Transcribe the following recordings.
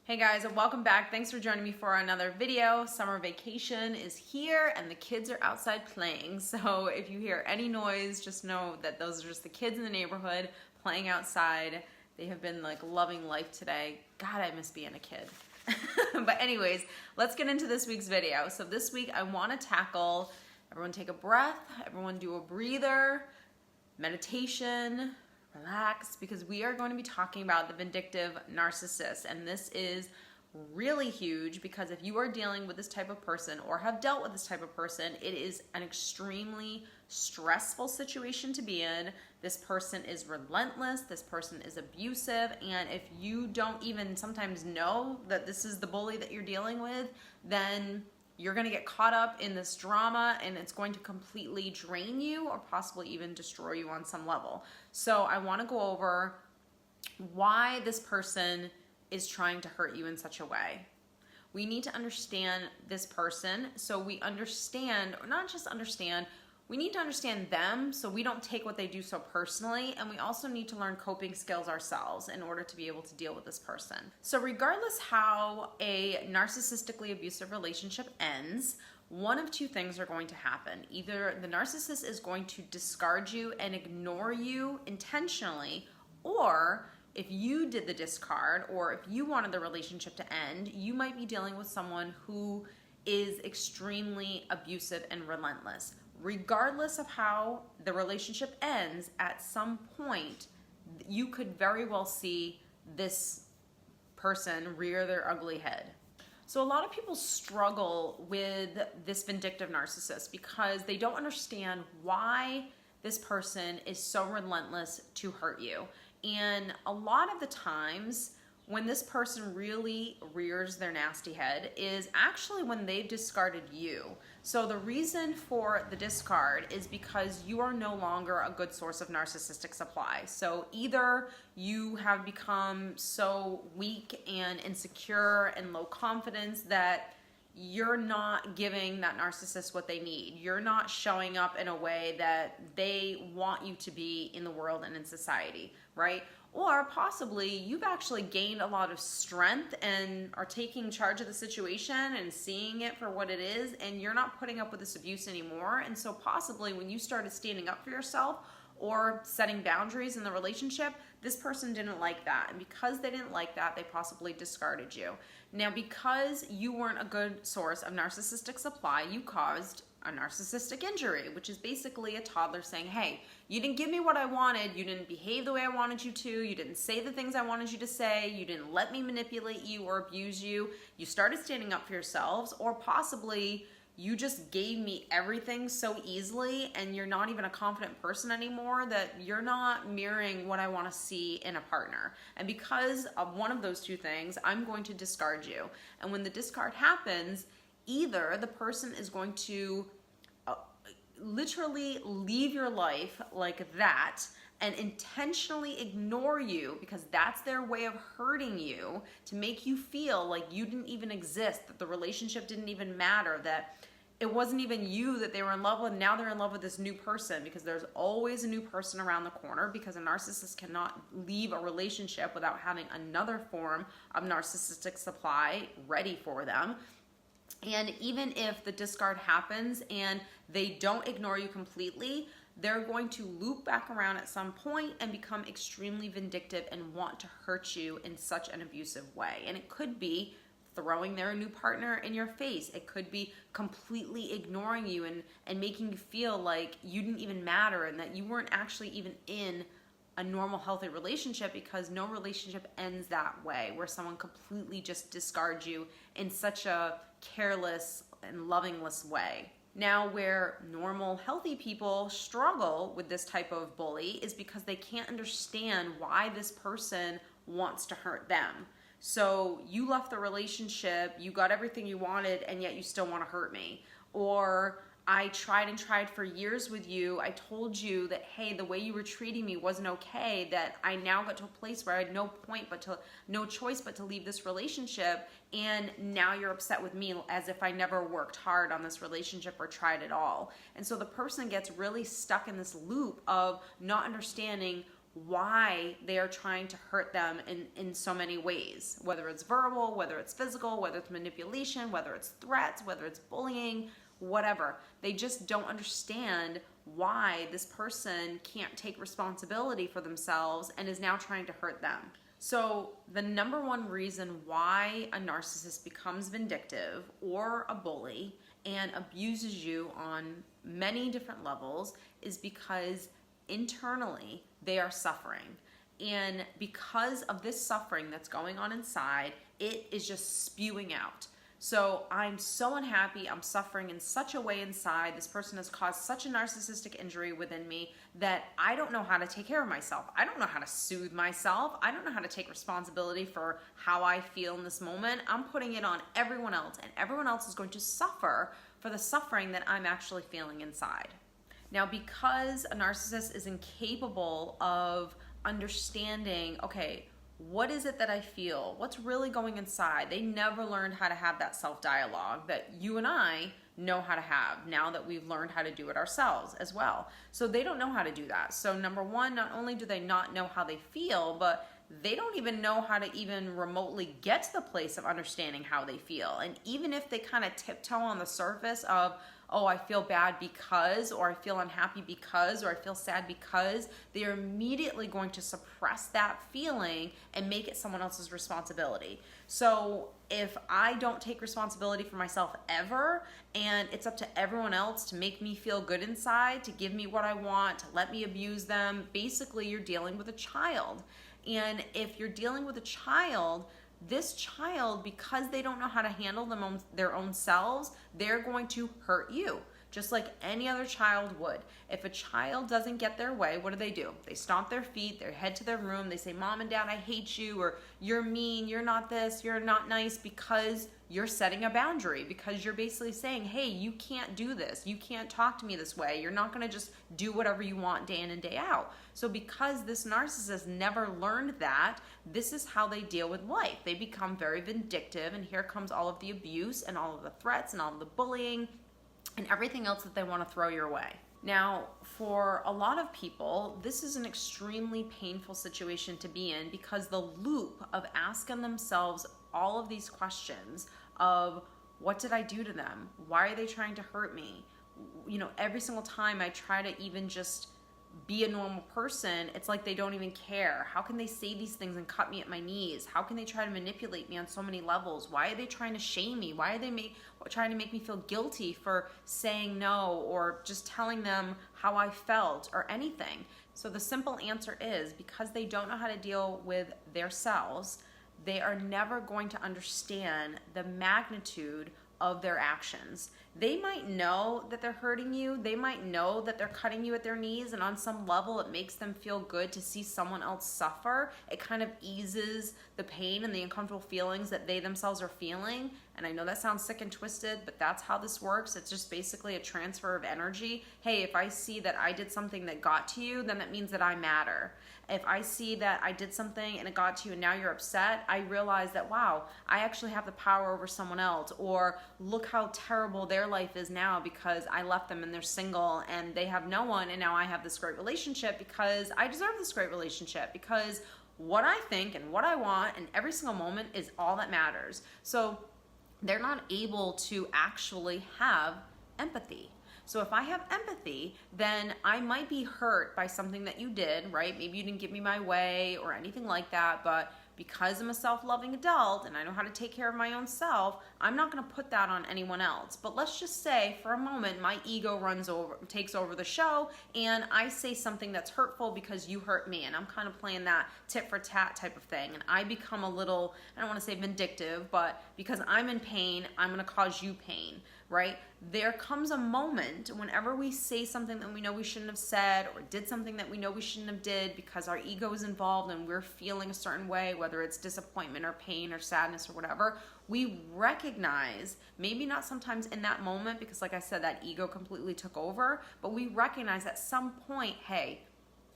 Hey guys, and welcome back. Thanks for joining me for another video. Summer vacation is here and the kids are outside playing. So if you hear any noise, just know that those are just the kids in the neighborhood playing outside. They have been like loving life today. God, I miss being a kid. But anyways, let's get into this week's video. So this week I want to tackle, everyone take a breath, everyone do a breather, meditation, relax, because we are going to be talking about the vindictive narcissist. And this is really huge because if you are dealing with this type of person or have dealt with this type of person, it is an extremely stressful situation to be in. This person is relentless, this person is abusive, and if you don't even sometimes know that this is the bully that you're dealing with, then you're going to get caught up in this drama and it's going to completely drain you or possibly even destroy you on some level. So I want to go over why this person is trying to hurt you in such a way. We need to understand this person so we understand, or not just understand, we need to understand them so we don't take what they do so personally, and we also need to learn coping skills ourselves in order to be able to deal with this person. So regardless how a narcissistically abusive relationship ends, one of two things are going to happen. Either the narcissist is going to discard you and ignore you intentionally, or if you did the discard or if you wanted the relationship to end, you might be dealing with someone who is extremely abusive and relentless. Regardless of how the relationship ends, at some point, you could very well see this person rear their ugly head. So a lot of people struggle with this vindictive narcissist because they don't understand why this person is so relentless to hurt you. And a lot of the times, when this person really rears their nasty head is actually when they've discarded you. So the reason for the discard is because you are no longer a good source of narcissistic supply. So either you have become so weak and insecure and low confidence that you're not giving that narcissist what they need. You're not showing up in a way that they want you to be in the world and in society, right? Or possibly you've actually gained a lot of strength and are taking charge of the situation and seeing it for what it is, and you're not putting up with this abuse anymore. And so possibly when you started standing up for yourself or setting boundaries in the relationship, this person didn't like that. And because they didn't like that, they possibly discarded you. Now, because you weren't a good source of narcissistic supply, you caused a narcissistic injury, which is basically a toddler saying, hey, you didn't give me what I wanted, you didn't behave the way I wanted you to, you didn't say the things I wanted you to say, you didn't let me manipulate you or abuse you, you started standing up for yourselves, or possibly you just gave me everything so easily and you're not even a confident person anymore that you're not mirroring what I want to see in a partner. And because of one of those two things, I'm going to discard you. And when the discard happens, either the person is going to literally leave your life like that and intentionally ignore you because that's their way of hurting you to make you feel like you didn't even exist, that the relationship didn't even matter, that it wasn't even you that they were in love with. Now they're in love with this new person, because there's always a new person around the corner, because a narcissist cannot leave a relationship without having another form of narcissistic supply ready for them. And even if the discard happens and they don't ignore you completely, they're going to loop back around at some point and become extremely vindictive and want to hurt you in such an abusive way. And it could be throwing their new partner in your face. It could be completely ignoring you and making you feel like you didn't even matter and that you weren't actually even in a normal, healthy relationship, because no relationship ends that way, where someone completely just discards you in such a careless and lovingless way. Now, where normal, healthy people struggle with this type of bully is because they can't understand why this person wants to hurt them. So you left the relationship, you got everything you wanted, and yet you still want to hurt me. Or I tried and tried for years with you. I told you that, hey, the way you were treating me wasn't okay, that I now got to a place where I had no choice but to leave this relationship, and now you're upset with me as if I never worked hard on this relationship or tried at all. And so the person gets really stuck in this loop of not understanding why they are trying to hurt them in so many ways, whether it's verbal, whether it's physical, whether it's manipulation, whether it's threats, whether it's bullying, whatever. They just don't understand why this person can't take responsibility for themselves and is now trying to hurt them. So the number one reason why a narcissist becomes vindictive or a bully and abuses you on many different levels is because internally they are suffering. And because of this suffering that's going on inside, it is just spewing out. So I'm so unhappy, I'm suffering in such a way inside, this person has caused such a narcissistic injury within me that I don't know how to take care of myself. I don't know how to soothe myself. I don't know how to take responsibility for how I feel in this moment. I'm putting it on everyone else, and everyone else is going to suffer for the suffering that I'm actually feeling inside. Now, because a narcissist is incapable of understanding, okay, what is it that I feel? What's really going inside? They never learned how to have that self-dialogue that you and I know how to have now that we've learned how to do it ourselves as well. So they don't know how to do that. So number one, not only do they not know how they feel, but they don't even know how to even remotely get to the place of understanding how they feel. And even if they kind of tiptoe on the surface of, oh, I feel bad because, or I feel unhappy because, or I feel sad because, they're immediately going to suppress that feeling and make it someone else's responsibility. So if I don't take responsibility for myself ever, and it's up to everyone else to make me feel good inside, to give me what I want, to let me abuse them, basically you're dealing with a child. And if you're dealing with a child, this child, because they don't know how to handle their own selves, they're going to hurt you, just like any other child would. If a child doesn't get their way, what do? They stomp their feet, they head to their room, they say, Mom and Dad, I hate you, or you're mean, you're not this, you're not nice, because you're setting a boundary, because you're basically saying, hey, you can't do this, you can't talk to me this way, you're not gonna just do whatever you want day in and day out. So because this narcissist never learned that, this is how they deal with life. They become very vindictive, and here comes all of the abuse and all of the threats and all of the bullying and everything else that they want to throw your way. Now, for a lot of people, this is an extremely painful situation to be in, because the loop of asking themselves all of these questions of, what did I do to them? Why are they trying to hurt me? You know, every single time I try to even just be a normal person, it's like they don't even care. How can they say these things and cut me at my knees? How can they try to manipulate me on so many levels? Why are they trying to shame me? Why are they trying to make me feel guilty for saying no, or just telling them how I felt, or anything? So the simple answer is, because they don't know how to deal with themselves, they are never going to understand the magnitude of their actions. They might know that they're hurting you. They might know that they're cutting you at their knees, and on some level it makes them feel good to see someone else suffer. It kind of eases the pain and the uncomfortable feelings that they themselves are feeling. And I know that sounds sick and twisted, but that's how this works. It's just basically a transfer of energy. Hey, if I see that I did something that got to you, then that means that I matter. If I see that I did something and it got to you and now you're upset, I realize that, wow, I actually have the power over someone else. Or look how terrible their life is now because I left them and they're single and they have no one, and now I have this great relationship because I deserve this great relationship, because what I think and what I want in every single moment is all that matters. So they're not able to actually have empathy. So if I have empathy, then I might be hurt by something that you did, right? Maybe you didn't give me my way or anything like that, but because I'm a self-loving adult and I know how to take care of my own self, I'm not going to put that on anyone else. But let's just say for a moment my ego takes over the show, and I say something that's hurtful because you hurt me, and I'm kind of playing that tit for tat type of thing, and I become a little, I don't want to say vindictive, but because I'm in pain, I'm going to cause you pain, right? There comes a moment whenever we say something that we know we shouldn't have said, or did something that we know we shouldn't have did, because our ego is involved and we're feeling a certain way, whether it's disappointment or pain or sadness or whatever, we recognize, maybe not sometimes in that moment, because like I said, that ego completely took over, but we recognize at some point, hey,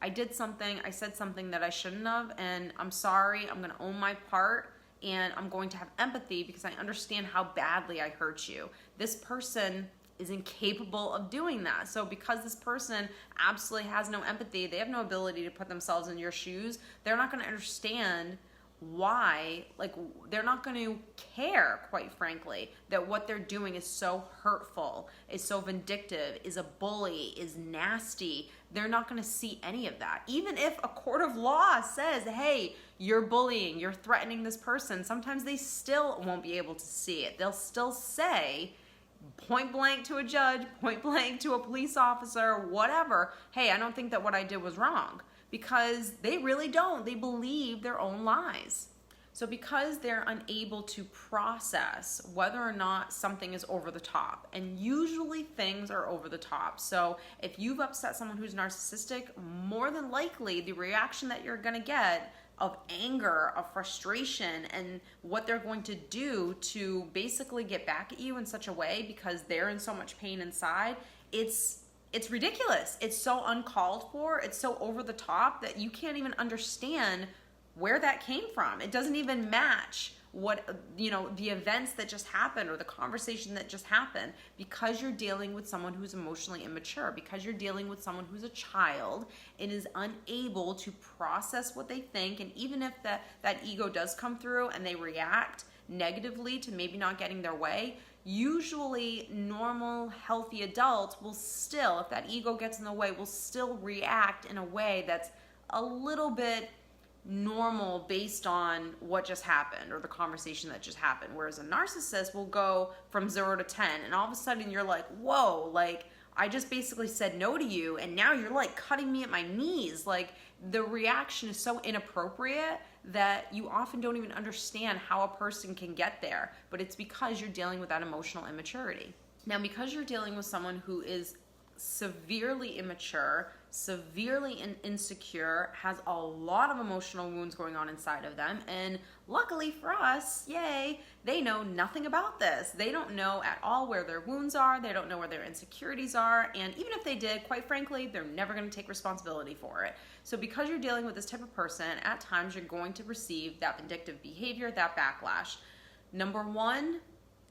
I did something, I said something that I shouldn't have, and I'm sorry, I'm gonna own my part, and I'm going to have empathy because I understand how badly I hurt you. This person is incapable of doing that. So because this person absolutely has no empathy, they have no ability to put themselves in your shoes, they're not going to understand why, like, they're not going to care, quite frankly, that what they're doing is so hurtful, is so vindictive, is a bully, is nasty. They're not going to see any of that. Even if a court of law says, hey, you're bullying, you're threatening this person, sometimes they still won't be able to see it. They'll still say, point blank to a judge, point blank to a police officer, whatever, hey, I don't think that what I did was wrong. Because they really don't. They believe their own lies. So because they're unable to process whether or not something is over the top, and usually things are over the top. So if you've upset someone who's narcissistic, more than likely the reaction that you're going to get of anger, of frustration, and what they're going to do to basically get back at you in such a way because they're in so much pain inside, it's ridiculous. It's so uncalled for. It's so over the top that you can't even understand where that came from. It doesn't even match what, the events that just happened or the conversation that just happened, because you're dealing with someone who's emotionally immature, because you're dealing with someone who's a child and is unable to process what they think. And even if that ego does come through and they react negatively to maybe not getting their way, usually normal, healthy adults will still, if that ego gets in the way, will still react in a way that's a little bit normal based on what just happened or the conversation that just happened. Whereas a narcissist will go from 0 to 10 and all of a sudden you're like, whoa, like I just basically said no to you and now you're like cutting me at my knees. Like the reaction is so inappropriate that you often don't even understand how a person can get there, but it's because you're dealing with that emotional immaturity. Now, because you're dealing with someone who is severely immature, severely insecure, has a lot of emotional wounds going on inside of them, and luckily for us, yay, they know nothing about this. They don't know at all where their wounds are, they don't know where their insecurities are, and even if they did, quite frankly, they're never going to take responsibility for it. So because you're dealing with this type of person, at times you're going to receive that vindictive behavior, that backlash. Number one,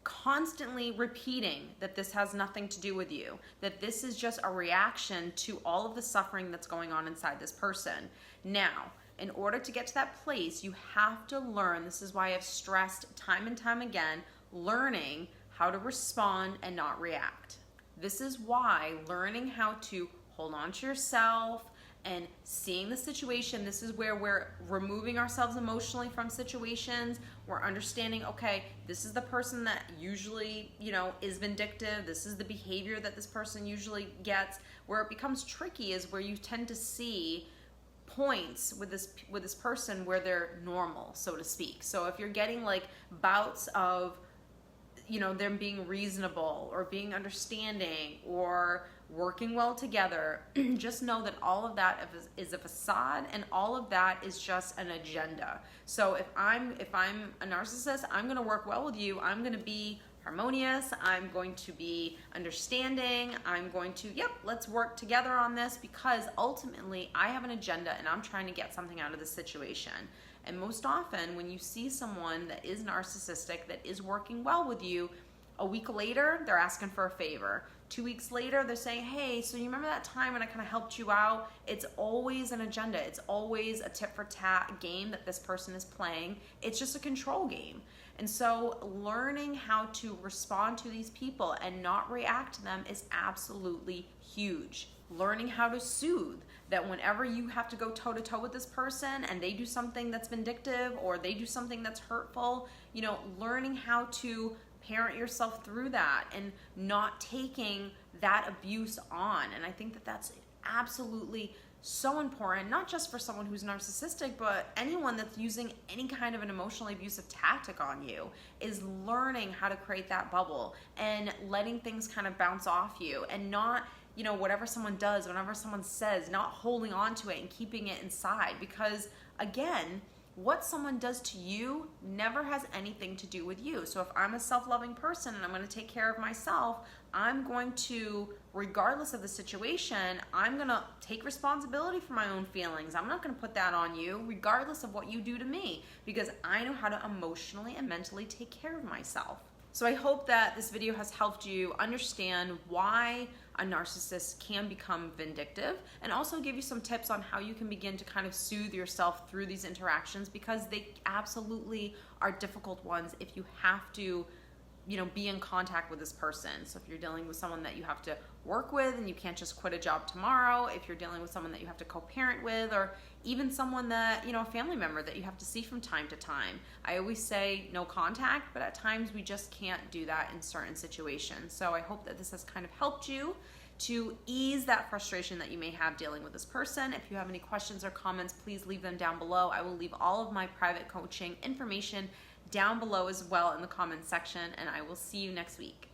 constantly repeating that this has nothing to do with you, that this is just a reaction to all of the suffering that's going on inside this person. Now, in order to get to that place, you have to learn, this is why I've stressed time and time again, learning how to respond and not react. This is why learning how to hold on to yourself and seeing the situation, this is where we're removing ourselves emotionally from situations. We're understanding, okay, this is the person that usually, is vindictive. This is the behavior that this person usually gets. Where it becomes tricky is where you tend to see points with this person where they're normal, so to speak. So if you're getting like bouts of, them being reasonable or being understanding or working well together, just know that all of that is a facade, and all of that is just an agenda. So if I'm a narcissist, I'm going to work well with you. I'm going to be harmonious. I'm going to be understanding. I'm going to, let's work together on this, because ultimately I have an agenda and I'm trying to get something out of this situation. And most often when you see someone that is narcissistic, that is working well with you, a week later, they're asking for a favor. 2 weeks later, they're saying, hey, so you remember that time when I kind of helped you out? It's always an agenda. It's always a tit for tat game that this person is playing. It's just a control game. And so learning how to respond to these people and not react to them is absolutely huge. Learning how to soothe, that whenever you have to go toe to toe with this person and they do something that's vindictive or they do something that's hurtful, learning how to parent yourself through that and not taking that abuse on. And I think that that's absolutely so important, not just for someone who's narcissistic, but anyone that's using any kind of an emotionally abusive tactic on you, is learning how to create that bubble and letting things kind of bounce off you, and not, whatever someone does, whenever someone says, not holding on to it and keeping it inside. Because again, what someone does to you never has anything to do with you. So if I'm a self-loving person and I'm going to take care of myself, I'm going to, regardless of the situation, I'm going to take responsibility for my own feelings. I'm not going to put that on you, regardless of what you do to me, because I know how to emotionally and mentally take care of myself. So I hope that this video has helped you understand why a narcissist can become vindictive, and also give you some tips on how you can begin to kind of soothe yourself through these interactions, because they absolutely are difficult ones if you have to, you know, be in contact with this person. So if you're dealing with someone that you have to work with and you can't just quit a job tomorrow, if you're dealing with someone that you have to co-parent with, or even someone that, you know, a family member that you have to see from time to time. I always say no contact, but at times we just can't do that in certain situations. So I hope that this has kind of helped you to ease that frustration that you may have dealing with this person. If you have any questions or comments, please leave them down below. I will leave all of my private coaching information down below as well in the comments section, and I will see you next week.